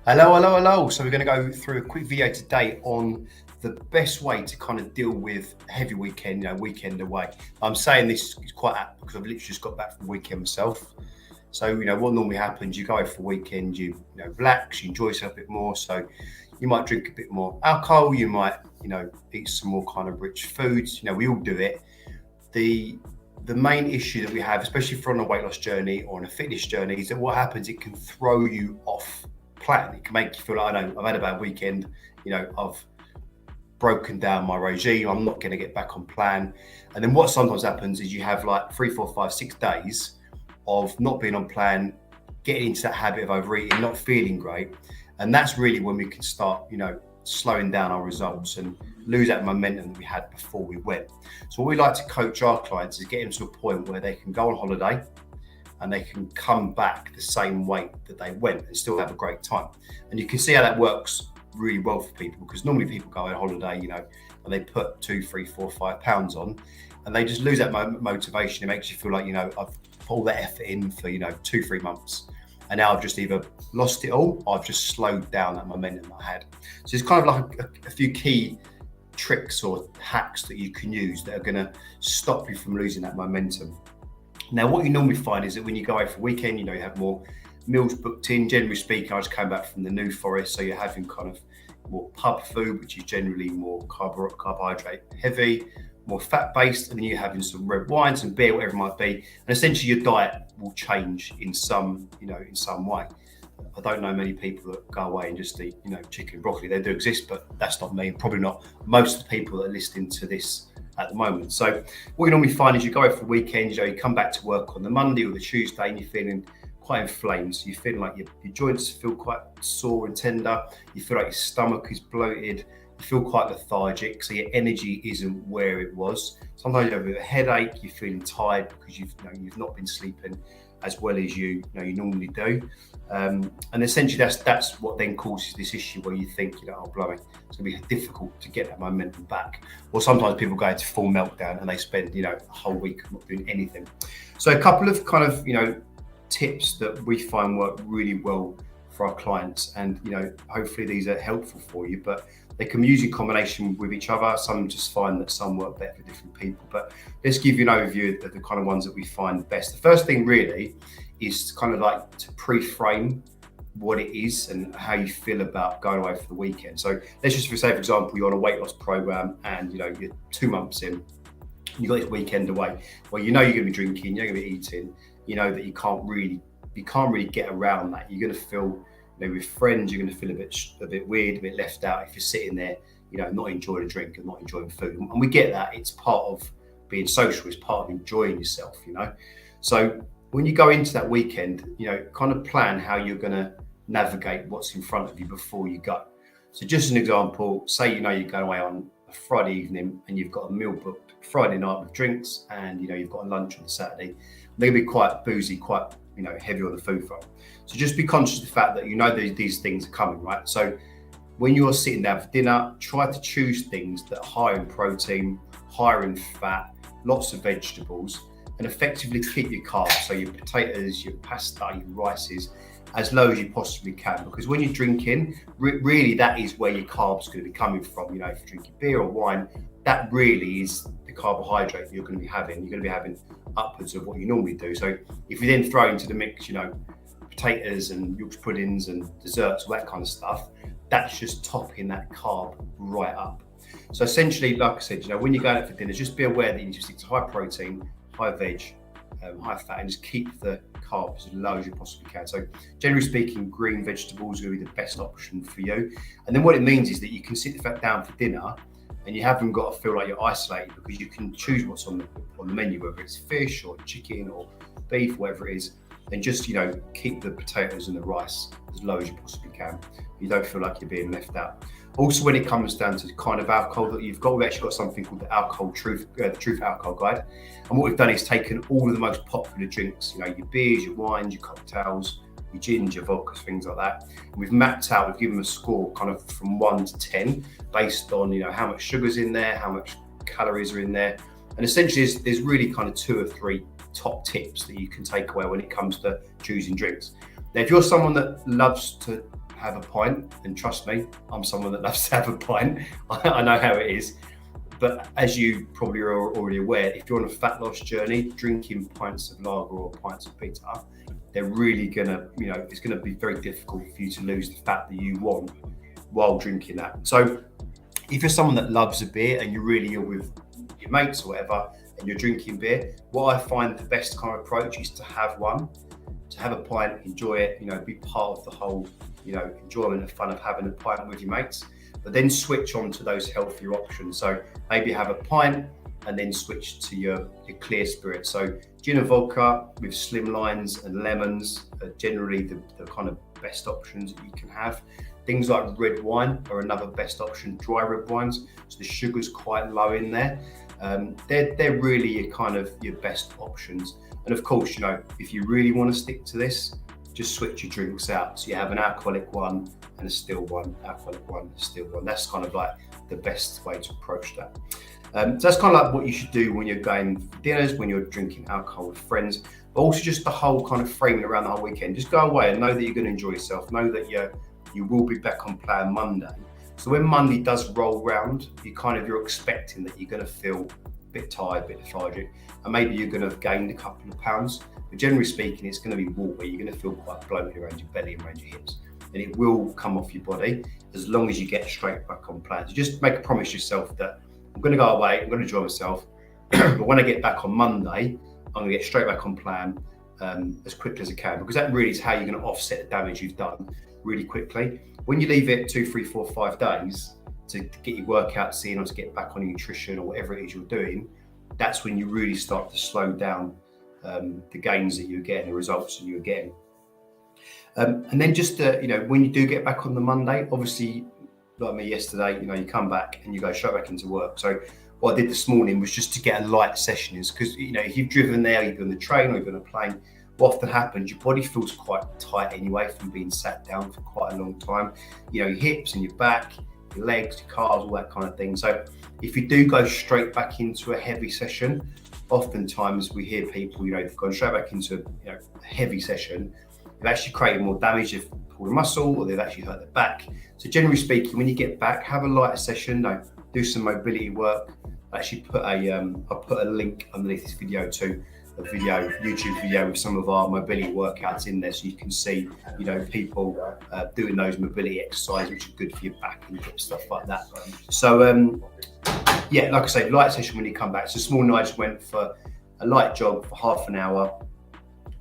Hello. So we're going to go through a quick video today on the best way to kind of deal with a heavy weekend, weekend away. I'm saying this is quite apt because I've literally just got back from the weekend myself. So, what normally happens, you go out for a weekend, you relax, you enjoy yourself a bit more. So you might drink a bit more alcohol, you might, eat some more kind of rich foods. We all do it. The main issue that we have, especially if we're on a weight loss journey or on a fitness journey, is that what happens, it can throw you off plan. It can make you feel like, I know, I've had a bad weekend, I've broken down my regime, I'm not going to get back on plan. And then what sometimes happens is you have like 3, 4, 5, 6 days of not being on plan, getting into that habit of overeating, not feeling great. And that's really when we can start, slowing down our results and lose that momentum that we had before we went. So what we like to coach our clients is get them to a point where they can go on holiday and they can come back the same weight that they went and still have a great time. And you can see how that works really well for people, because normally people go on holiday, and they put 2, 3, 4, 5 pounds on and they just lose that motivation. It makes you feel like, I've put all that effort in for, 2, 3 months. And now I've just either lost it all or I've just slowed down that momentum I had. So it's kind of like a few key tricks or hacks that you can use that are going to stop you from losing that momentum. Now, what you normally find is that when you go out for a weekend, you have more meals booked in. Generally speaking, I just came back from the New Forest, so you're having kind of more pub food, which is generally more carbohydrate heavy, more fat based, and then you're having some red wine, some beer, whatever it might be. And essentially your diet will change in some way. I don't know many people that go away and just eat, chicken and broccoli. They do exist, but that's not me, and probably not most of the people that are listening to this at the moment. So what you normally find is you go out for the weekend, you come back to work on the Monday or the Tuesday and you're feeling quite inflamed. So you're feeling like your joints feel quite sore and tender. You feel like your stomach is bloated. You feel quite lethargic. So your energy isn't where it was. Sometimes you have a headache. You're feeling tired because you've not been sleeping as well as you normally do. And essentially that's what then causes this issue where you think, oh, blimey, it's going to be difficult to get that momentum back. Or sometimes people go into full meltdown and they spend, a whole week not doing anything. So a couple of kind of, tips that we find work really well for our clients, and, hopefully these are helpful for you, but they can be used in combination with each other. Some just find that some work better for different people, but let's give you an overview of the kind of ones that we find best. The first thing really is kind of like to pre-frame what it is and how you feel about going away for the weekend. So let's just say, for example, you're on a weight loss program and you're 2 months in, you got this weekend away. Well, you're going to be drinking, you're going to be eating, that you can't really get around that. You're going to feel, with friends, you're going to feel a bit weird, a bit left out if you're sitting there, not enjoying a drink and not enjoying food. And we get that. It's part of being social. It's part of enjoying yourself, So when you go into that weekend, kind of plan how you're going to navigate what's in front of you before you go. So just an example, say, you're going away on a Friday evening and you've got a meal booked Friday night with drinks, and, you've got a lunch on the Saturday. They're going to be quite boozy, quite, heavy on the food front. So just be conscious of the fact that, these things are coming, right? So when you're sitting down for dinner, try to choose things that are higher in protein, higher in fat, lots of vegetables, and effectively keep your carbs, so your potatoes, your pasta, your rices, as low as you possibly can. Because when you're drinking, really that is where your carbs are going to be coming from. If you're drinking beer or wine, that really is the carbohydrate you're going to be having. You're going to be having upwards of what you normally do. So if you then throw into the mix, potatoes and Yorkshire puddings and desserts, all that kind of stuff, that's just topping that carb right up. So essentially, like I said, when you're going out for dinner, just be aware that you need to stick to high protein, high veg, high fat, and just keep the carbs as low as you possibly can. So generally speaking, green vegetables are going to be the best option for you. And then what it means is that you can sit down for dinner and you haven't got to feel like you're isolated, because you can choose what's on the menu, whether it's fish or chicken or beef, whatever it is, and just, keep the potatoes and the rice as low as you possibly can. You don't feel like you're being left out. Also, when it comes down to the kind of alcohol that you've got, we've actually got something called the Truth Alcohol Guide. And what we've done is taken all of the most popular drinks, your beers, your wines, your cocktails, your gins, your vodkas, things like that. And we've mapped out, we've given them a score kind of from 1 to 10 based on, how much sugar's in there, how much calories are in there. And essentially there's really kind of 2 or 3 top tips that you can take away when it comes to choosing drinks. Now, if you're someone that loves to have a pint, and trust me, I'm someone that loves to have a pint. I know how it is. But as you probably are already aware, if you're on a fat loss journey, drinking pints of lager or pints of bitter, they're really gonna, it's gonna be very difficult for you to lose the fat that you want while drinking that. So if you're someone that loves a beer and you're really with your mates or whatever, and you're drinking beer, what I find the best kind of approach is to have a pint, enjoy it, be part of the whole, enjoyment and fun of having a pint with your mates, but then switch on to those healthier options. So maybe have a pint and then switch to your clear spirit. So gin and vodka with slim lines and lemons are generally the kind of best options that you can have. Things like red wine are another best option, dry red wines. So the sugar's quite low in there. They're really your best options. And of course, if you really want to stick to this, just switch your drinks out. So you have an alcoholic one and a still one, alcoholic one, still one. That's kind of like the best way to approach that. So that's kind of like what you should do when you're going for dinners, when you're drinking alcohol with friends, but also just the whole kind of framing around the whole weekend. Just go away and know that you're going to enjoy yourself. Know that you will be back on plan Monday. So when Monday does roll round, you're expecting that you're going to feel a bit tired, a bit lethargic, and maybe you're going to have gained a couple of pounds. But generally speaking, it's going to be watery. You're going to feel quite bloated around your belly and around your hips, and it will come off your body as long as you get straight back on plan. So just make a promise yourself that I'm going to go away, I'm going to enjoy myself, but when I get back on Monday, I'm going to get straight back on plan as quickly as I can, because that really is how you're going to offset the damage you've done really quickly. When you leave it 2, 3, 4, 5 days to get your workouts in or to get back on your nutrition or whatever it is you're doing, that's when you really start to slow down the gains that you're getting, the results that you're getting. And then just, when you do get back on the Monday, obviously, like me yesterday, you come back and you go straight back into work. So what I did this morning was just to get a light session, is because, if you've driven there, you've been on the train or you've been on a plane, what often happens, your body feels quite tight anyway from being sat down for quite a long time. Your hips and your back, your legs, your calves, all that kind of thing. So if you do go straight back into a heavy session, oftentimes we hear people, they've gone straight back into a heavy session, they've actually created more damage, they've pulled a muscle, or they've actually hurt their back. So generally speaking, when you get back, have a lighter session, do some mobility work. I actually I'll put a link underneath this video to a YouTube video with some of our mobility workouts in there, so you can see, people doing those mobility exercises, which are good for your back and hip, stuff like that. So, like I say, light session when you come back. So this morning I just went for a light jog for half an hour,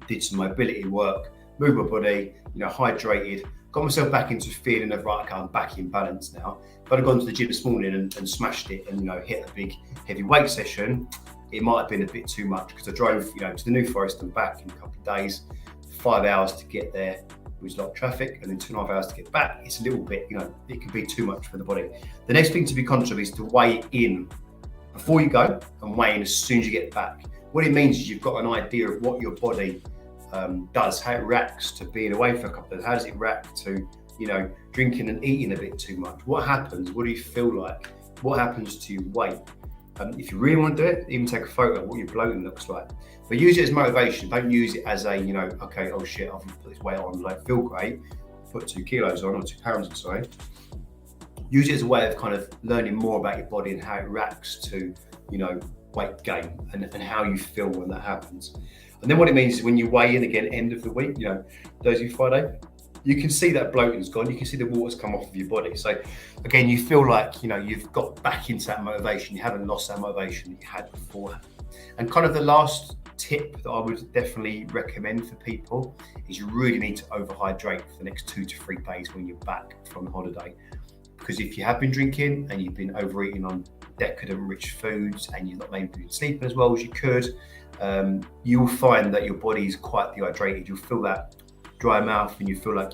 did some mobility work, moved my body, hydrated, got myself back into feeling of, right, okay, I'm back in balance now. If I'd have gone to the gym this morning and smashed it and, hit a big heavy weight session, it might have been a bit too much, because I drove, to the New Forest and back in a couple of days, 5 hours to get there. It was a lot of traffic, and then 2.5 hours to get back. It's a little bit, it can be too much for the body. The next thing to be conscious of is to weigh in before you go and weigh in as soon as you get back. What it means is you've got an idea of what your body does, how it reacts to being away for a couple of days. How does it react to, drinking and eating a bit too much? What happens? What do you feel like? What happens to your weight? If you really want to do it, even take a photo of what your bloating looks like. But use it as motivation. Don't use it as a, okay, oh shit, I've put this weight on, feel great, put 2 kilos on, or 2 pounds on, sorry. Use it as a way of kind of learning more about your body and how it reacts to, weight gain and how you feel when that happens. And then what it means is when you weigh in again, end of the week, Thursday, Friday, you can see that bloating's gone. You can see the water's come off of your body. So again, you feel like, you've got back into that motivation. You haven't lost that motivation that you had before. And kind of the last tip that I would definitely recommend for people is you really need to overhydrate for the next 2 to 3 days when you're back from holiday. Because if you have been drinking and you've been overeating on decadent rich foods and you've not maybe been sleeping as well as you could, you will find that your body is quite dehydrated. You'll feel that dry mouth and you feel like,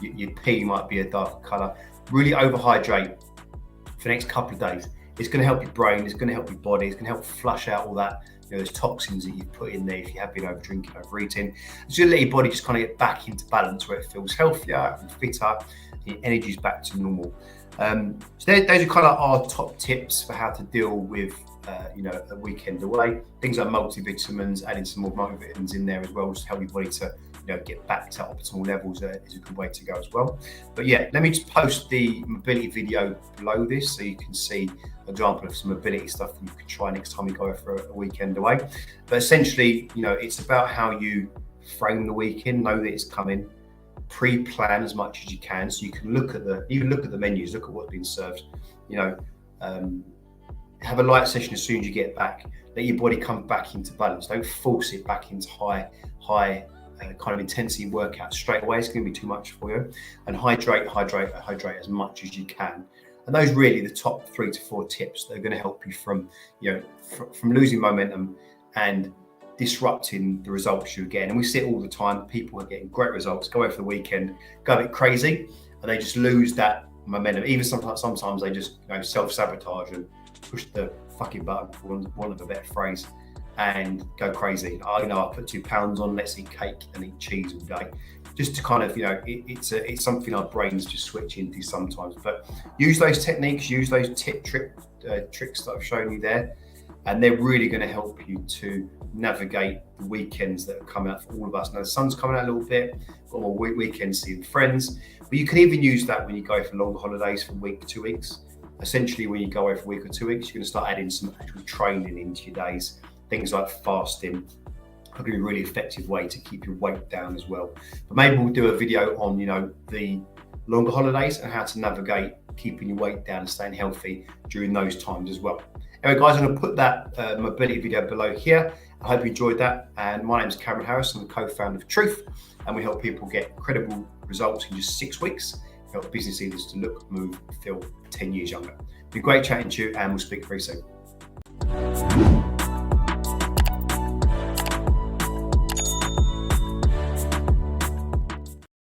your pee might be a darker colour. Really overhydrate for the next couple of days. It's going to help your brain, it's going to help your body, it's going to help flush out all that, those toxins that you've put in there if you have been over drinking, overeating. It's going to let your body just kind of get back into balance where it feels healthier and fitter, and your energy's back to normal. So those are kind of our top tips for how to deal with a weekend away. Things like multivitamins, adding some more multivitamins in there as well, just help your body to get back to optimal levels is a good way to go as well. But yeah, let me just post the mobility video below this so you can see an example of some mobility stuff you can try next time you go for a weekend away. But essentially, it's about how you frame the weekend, know that it's coming, pre-plan as much as you can, so you can look at the menus, look at what's been served. Have a light session as soon as you get back. Let your body come back into balance. Don't force it back into high kind of intensity workout straight away. It's going to be too much for you. And hydrate as much as you can. And those really the top 3 to 4 tips that are going to help you from losing momentum and disrupting the results you're getting. And we see it all the time. People are getting great results, go away for the weekend, go a bit crazy, and they just lose that momentum. Even sometimes they just self-sabotage and push the fucking button, for want of a better phrase, and go crazy. I put 2 pounds on, let's eat cake and eat cheese all day. Just to kind of, it's something our brains just switch into sometimes. But use those techniques, use those tricks that I've shown you there, and they're really going to help you to navigate the weekends that are coming out for all of us. Now the sun's coming out a little bit, got more weekends seeing friends, but you can even use that when you go for longer holidays for a week, 2 weeks. Essentially, when you go away for a week or 2 weeks, you're going to start adding some actual training into your days. Things like fasting are going to be a really effective way to keep your weight down as well. But maybe we'll do a video on, the longer holidays and how to navigate keeping your weight down and staying healthy during those times as well. Anyway, guys, I'm going to put that mobility video below here. I hope you enjoyed that. And my name is Cameron Harris. I'm the co-founder of Truth, and we help people get incredible results in just 6 weeks. Help business leaders to look, move, feel 10 years younger. It's been great chatting to you, and we'll speak very soon.